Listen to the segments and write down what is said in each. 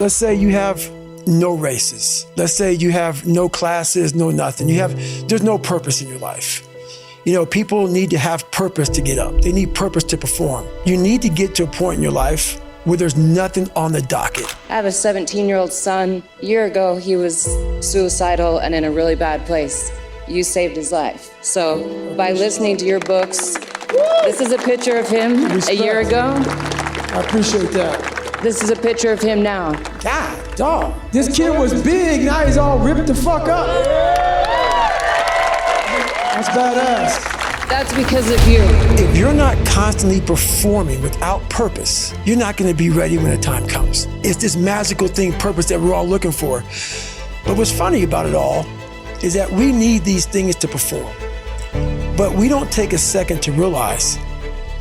Let's say you have no races. Let's say you have no classes, no nothing. There's no purpose in your life. You know, people need to have purpose to get up. They need purpose to perform. You need to get to a point in your life where there's nothing on the docket. I have a 17-year-old son. A year ago, he was suicidal and in a really bad place. You saved his life. So by listening to your books, this is a picture of him a year ago. I appreciate that. This is a picture of him now. God, dog. This kid was big, now he's all ripped the fuck up. That's badass. That's because of you. If you're not constantly performing without purpose, you're not gonna be ready when the time comes. It's this magical thing, purpose, that we're all looking for. But what's funny about it all is that we need these things to perform. But we don't take a second to realize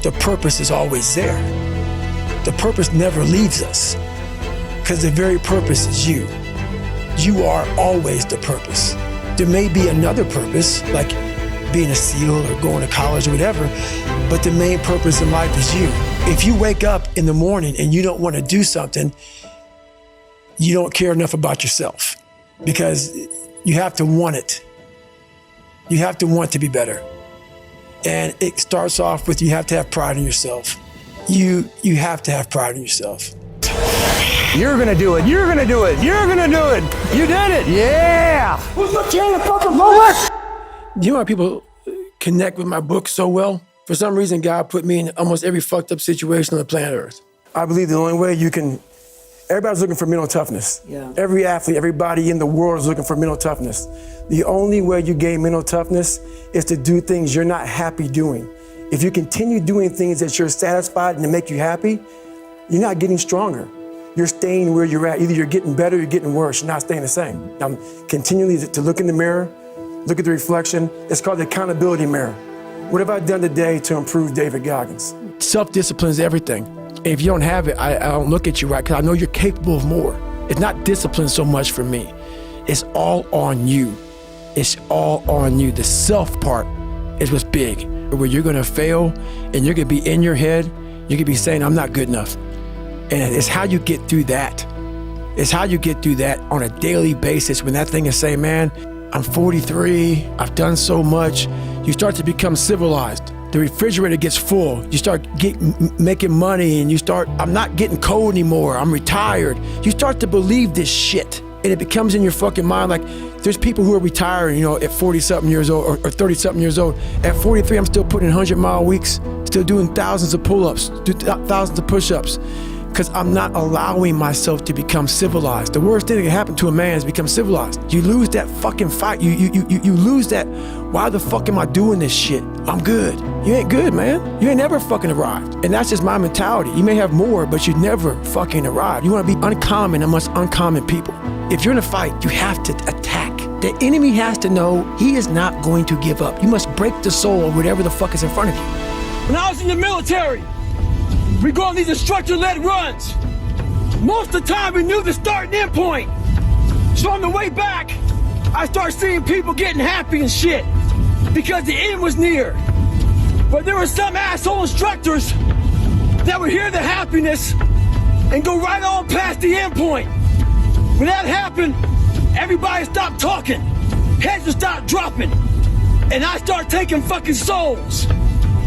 the purpose is always there. The purpose never leaves us, because the very purpose is you. You are always the purpose. There may be another purpose, like being a SEAL or going to college or whatever, but the main purpose in life is you. If you wake up in the morning and you don't want to do something, you don't care enough about yourself, because you have to want it. You have to want to be better. And it starts off with, you have to have pride in yourself. You have to have pride in yourself. You're gonna do it, you're gonna do it, you're gonna do it. You did it, yeah! Who's the king of fucking bullets? You know why people connect with my book so well? For some reason, God put me in almost every fucked up situation on the planet Earth. I believe the only way you can, everybody's looking for mental toughness. Yeah. Every athlete, everybody in the world is looking for mental toughness. The only way you gain mental toughness is to do things you're not happy doing. If you continue doing things that you're satisfied and that make you happy, you're not getting stronger. You're staying where you're at. Either you're getting better or you're getting worse. You're not staying the same. I'm continually to look in the mirror, look at the reflection. It's called the accountability mirror. What have I done today to improve David Goggins? Self-discipline is everything. And if you don't have it, I don't look at you right, because I know you're capable of more. It's not discipline so much for me. It's all on you. It's all on you. The self part is what's big, where you're gonna fail and you're gonna be in your head, you're gonna be saying, I'm not good enough. And it's how you get through that. It's how you get through that on a daily basis, when that thing is saying, man, I'm 43, I've done so much. You start to become civilized. The refrigerator gets full. You start making money, and you start, I'm not getting cold anymore, I'm retired. You start to believe this shit, and it becomes in your fucking mind. Like, there's people who are retiring, you know, at 40-something years old or 30-something years old. At 43, I'm still putting in 100-mile weeks, still doing thousands of pull-ups, thousands of push-ups, because I'm not allowing myself to become civilized. The worst thing that can happen to a man is become civilized. You lose that fucking fight. You lose that, why the fuck am I doing this shit? I'm good. You ain't good, man. You ain't never fucking arrived. And that's just my mentality. You may have more, but you never fucking arrived. You want to be uncommon amongst uncommon people. If you're in a fight, you have to attack. The enemy has to know he is not going to give up. You must break the soul of whatever the fuck is in front of you. When I was in the military, we go on these instructor-led runs. Most of the time, we knew the start and end point. So on the way back, I start seeing people getting happy and shit because the end was near. But there were some asshole instructors that would hear the happiness and go right on past the end point. When that happened, everybody stopped talking. Heads would stop dropping. And I start taking fucking souls.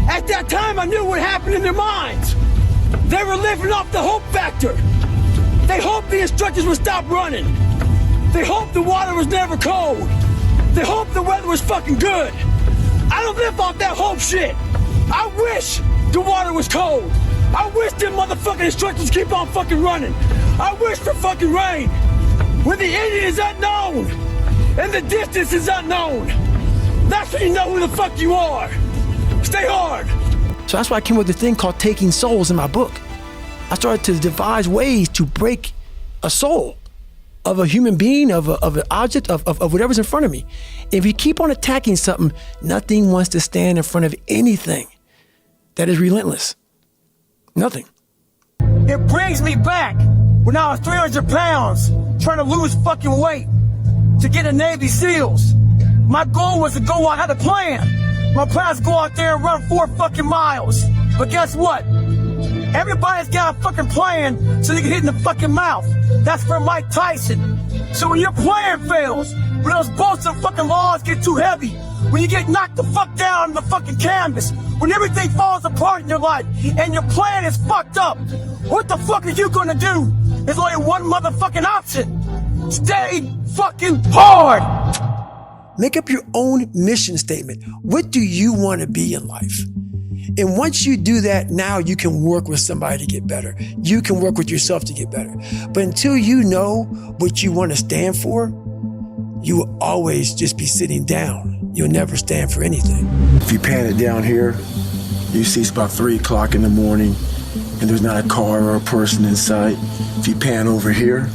At that time, I knew what happened in their minds. They were living off the hope factor. They hoped the instructors would stop running. They hoped the water was never cold. They hoped the weather was fucking good. I don't live off that hope shit. I wish the water was cold. I wish them motherfucking instructors keep on fucking running. I wish for fucking rain. When the ending is unknown and the distance is unknown, that's when you know who the fuck you are. Stay hard. So that's why I came with the thing called taking souls in my book. I started to devise ways to break a soul of a human being, of an object, of whatever's in front of me. If you keep on attacking something, nothing wants to stand in front of anything that is relentless. Nothing. It brings me back when I was 300 pounds, trying to lose fucking weight to get a Navy SEALs. My goal was to go out, I had a plan. My plan was to go out there and run 4 fucking miles. But guess what? Everybody's got a fucking plan so they can hit in the fucking mouth. That's from Mike Tyson. So when your plan fails, when those bullshit fucking laws get too heavy, when you get knocked the fuck down on the fucking canvas, when everything falls apart in your life and your plan is fucked up, what the fuck are you gonna do? There's only one motherfucking option. Stay fucking hard. Make up your own mission statement. What do you want to be in life? And once you do that, now you can work with somebody to get better. You can work with yourself to get better. But until you know what you want to stand for, you will always just be sitting down. You'll never stand for anything. If you pan it down here, you see it's about 3 o'clock in the morning and there's not a car or a person in sight. If you pan over here,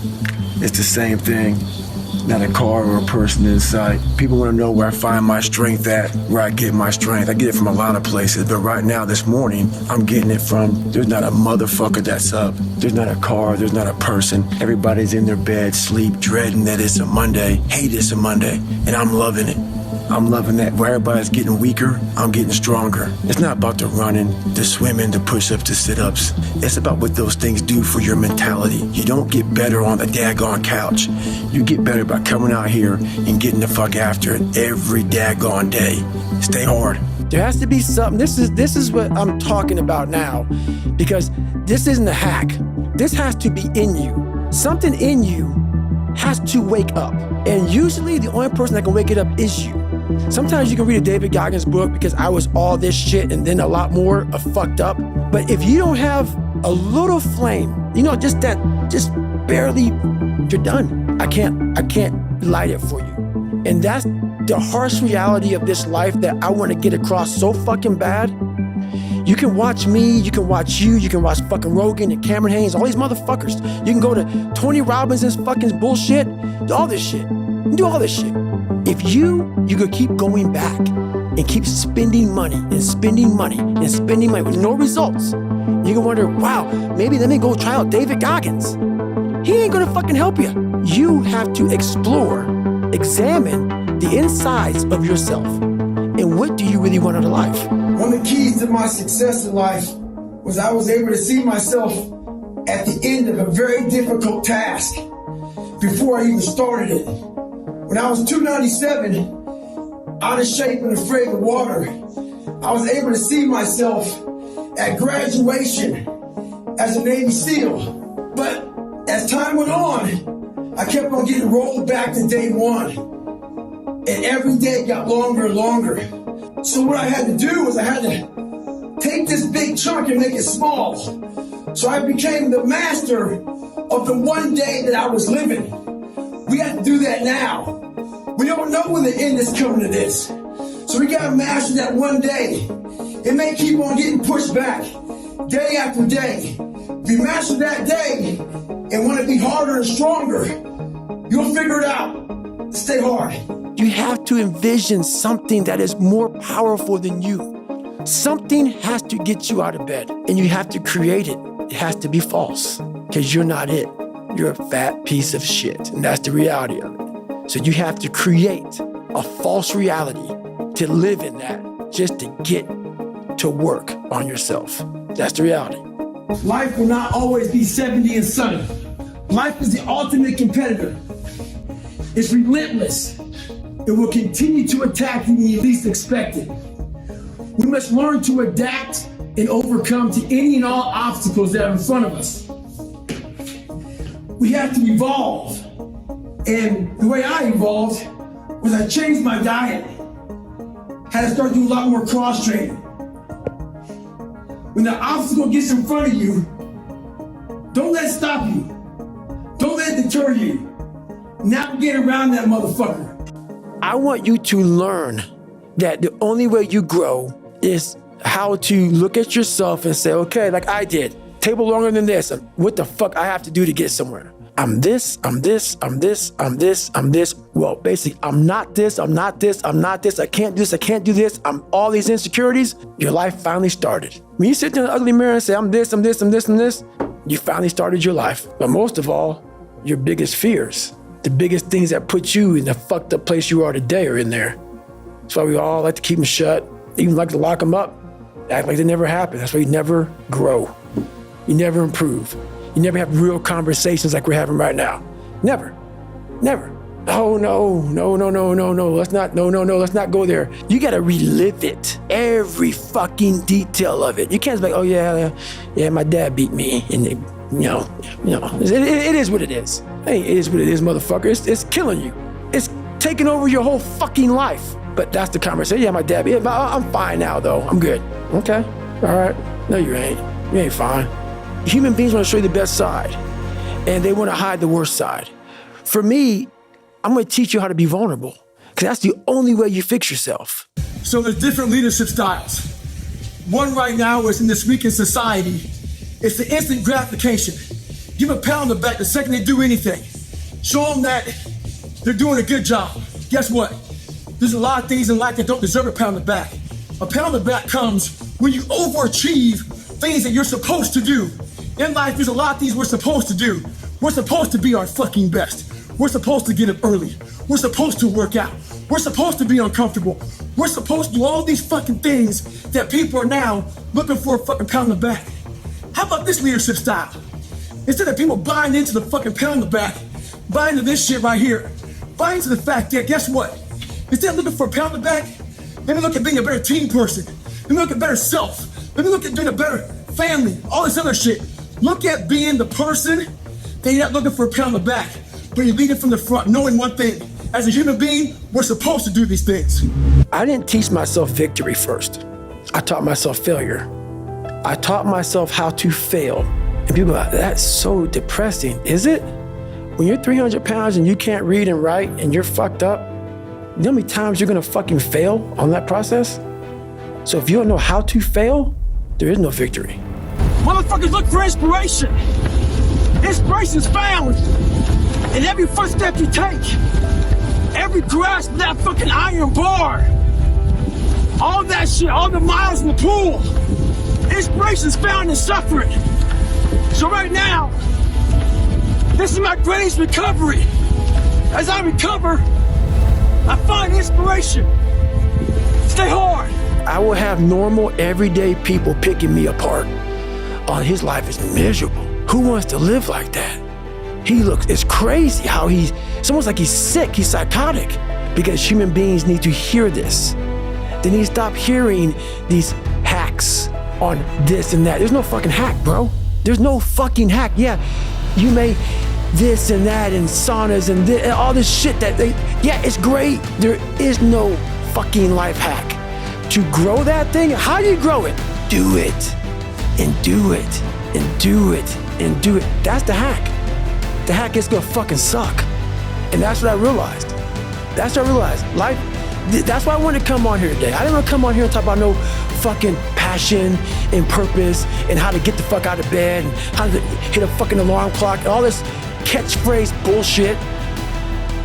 it's the same thing. Not a car or a person in sight. People want to know where I find my strength at, where I get my strength. I get it from a lot of places, but right now, this morning, I'm getting it from, there's not a motherfucker that's up. There's not a car, there's not a person. Everybody's in their bed, sleep, dreading that it's a Monday, hate it's a Monday, and I'm loving it. I'm loving that where everybody's getting weaker, I'm getting stronger. It's not about the running, the swimming, the push-ups, the sit-ups. It's about what those things do for your mentality. You don't get better on the daggone couch. You get better by coming out here and getting the fuck after it every daggone day. Stay hard. There has to be something. This is what I'm talking about now, because this isn't a hack. This has to be in you. Something in you has to wake up. And usually the only person that can wake it up is you. Sometimes you can read a David Goggins book because I was all this shit and then a lot more of fucked up. But if you don't have a little flame, just barely, you're done. I can't light it for you. And that's the harsh reality of this life that I want to get across so fucking bad. You can watch me, you can watch you, you can watch fucking Rogan and Cameron Haynes, all these motherfuckers. You can go to Tony Robbins's fucking bullshit, do all this shit. Do all this shit. If you could keep going back and keep spending money and spending money and spending money with no results, you can wonder, wow, maybe let me go try out David Goggins. He ain't gonna fucking help you. You have to explore, examine the insides of yourself. And what do you really want out of life? One of the keys to my success in life was I was able to see myself at the end of a very difficult task before I even started it. When I was 297, out of shape and afraid of water, I was able to see myself at graduation as a Navy SEAL. But as time went on, I kept on getting rolled back to day one. And every day got longer and longer. So what I had to do was I had to take this big chunk and make it small. So I became the master of the one day that I was living. We have to do that now. We don't know when the end is coming to this. So we gotta master that one day. It may keep on getting pushed back day after day. If you master that day and want to be harder and stronger, you'll figure it out. Stay hard. You have to envision something that is more powerful than you. Something has to get you out of bed, and you have to create it. It has to be false, because you're not it. You're a fat piece of shit, and that's the reality of it. So you have to create a false reality to live in that, just to get to work on yourself. That's the reality. Life will not always be 70 and sunny. Life is the ultimate competitor. It's relentless. It will continue to attack you when you least expect it. We must learn to adapt and overcome to any and all obstacles that are in front of us. We have to evolve. And the way I evolved was I changed my diet. Had to start doing a lot more cross training. When the obstacle gets in front of you, don't let it stop you. Don't let it deter you. Navigate around that motherfucker. I want you to learn that the only way you grow is how to look at yourself and say, okay, like I did, table longer than this. What the fuck I have to do to get somewhere? I'm this, I'm this, I'm this, I'm this, I'm this. Well, basically, I'm not this, I'm not this, I'm not this, I can't do this, I can't do this. I'm all these insecurities. Your life finally started. When you sit in the ugly mirror and say, I'm this, I'm this, I'm this, I'm this, you finally started your life. But most of all, your biggest fears, the biggest things that put you in the fucked up place you are today are in there. That's why we all like to keep them shut, even like to lock them up, act like they never happened. That's why you never grow. You never improve. You never have real conversations like we're having right now. Never. Oh, no. Let's not go there. You gotta relive it. Every fucking detail of it. You can't be like, oh yeah, my dad beat me. And it is what it is. Hey, it is what it is, motherfucker. It's killing you. It's taking over your whole fucking life. But that's the conversation. Yeah, my dad beat me. I'm fine now though. I'm good. Okay, all right. No, you ain't. You ain't fine. Human beings wanna show you the best side. And they wanna hide the worst side. For me, I'm gonna teach you how to be vulnerable, because that's the only way you fix yourself. So there's different leadership styles. One right now is in this weekend society, it's the instant gratification. Give a pat on the back the second they do anything. Show them that they're doing a good job. Guess what? There's a lot of things in life that don't deserve a pat on the back. A pat on the back comes when you overachieve things that you're supposed to do. In life, there's a lot of things we're supposed to do. We're supposed to be our fucking best. We're supposed to get up early. We're supposed to work out. We're supposed to be uncomfortable. We're supposed to do all these fucking things that people are now looking for a fucking pat on the back. How about this leadership style? Instead of people buying into the fucking pat on the back, buying into this shit right here, buying into the fact that, guess what? Instead of looking for a pat on the back, let me look at being a better team person. Let me look at better self. Let me look at being a better family, all this other shit. Look at being the person that you're not looking for a pat on the back, but you're leading from the front, knowing one thing. As a human being, we're supposed to do these things. I didn't teach myself victory first. I taught myself failure. I taught myself how to fail. And people are like, that's so depressing. Is it? When you're 300 pounds and you can't read and write and you're fucked up, you know how many times you're gonna fucking fail on that process? So if you don't know how to fail, there is no victory. Motherfuckers look for inspiration. Inspiration's found in every footstep you take, every grasp of that fucking iron bar, all that shit, all the miles in the pool. Inspiration's found in suffering. So right now, this is my greatest recovery. As I recover, I find inspiration. Stay hard. I will have normal, everyday people picking me apart. Oh, his life is miserable. Who wants to live like that? It's crazy how it's almost like he's sick, he's psychotic, because human beings need to hear this. They need to stop hearing these hacks on this and that. There's no fucking hack, bro. There's no fucking hack. Yeah, you may this and that and saunas and all this shit yeah, it's great. There is no fucking life hack. To grow that thing, how do you grow it? Do it, and do it, and do it, and do it. That's the hack. The hack is gonna fucking suck. And that's what I realized. Life, that's why I wanted to come on here today. I didn't want to come on here and talk about no fucking passion and purpose and how to get the fuck out of bed and how to hit a fucking alarm clock and all this catchphrase bullshit.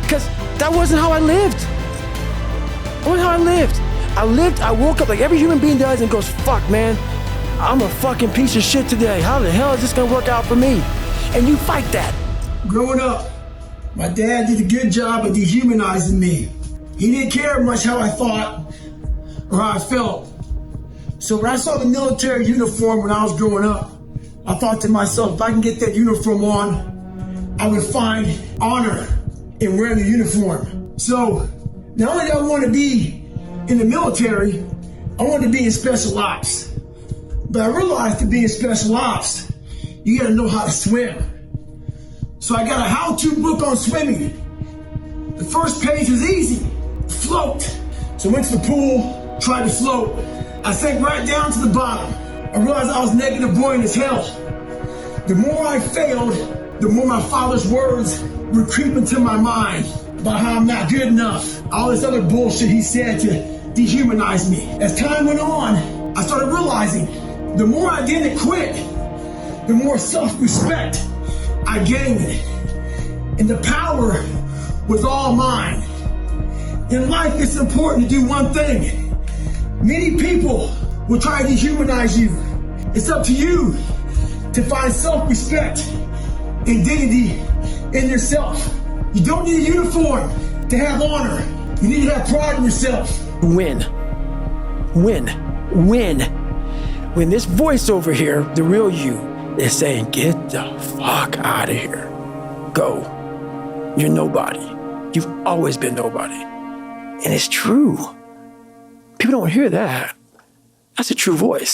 Because that wasn't how I lived. I woke up like every human being does and goes, fuck, man, I'm a fucking piece of shit today. How the hell is this gonna work out for me? And you fight that. Growing up, my dad did a good job of dehumanizing me. He didn't care much how I thought or how I felt. So when I saw the military uniform when I was growing up, I thought to myself, if I can get that uniform on, I would find honor in wearing the uniform. So not only did I want to be in the military, I wanted to be in special ops. But I realized to be in special ops, you gotta know how to swim. So I got a how-to book on swimming. The first page was easy, float. So I went to the pool, tried to float. I sank right down to the bottom. I realized I was negative buoyant as hell. The more I failed, the more my father's words would creep into my mind about how I'm not good enough. All this other bullshit he said to dehumanize me. As time went on, I started realizing the more I didn't quit, the more self-respect I gained. And the power was all mine. In life, it's important to do one thing. Many people will try to dehumanize you. It's up to you to find self-respect and dignity in yourself. You don't need a uniform to have honor. You need to have pride in yourself. Win. When this voice over here, the real you, It's saying, get the fuck out of here. Go. You're nobody. You've always been nobody. And it's true. People don't hear that. That's a true voice.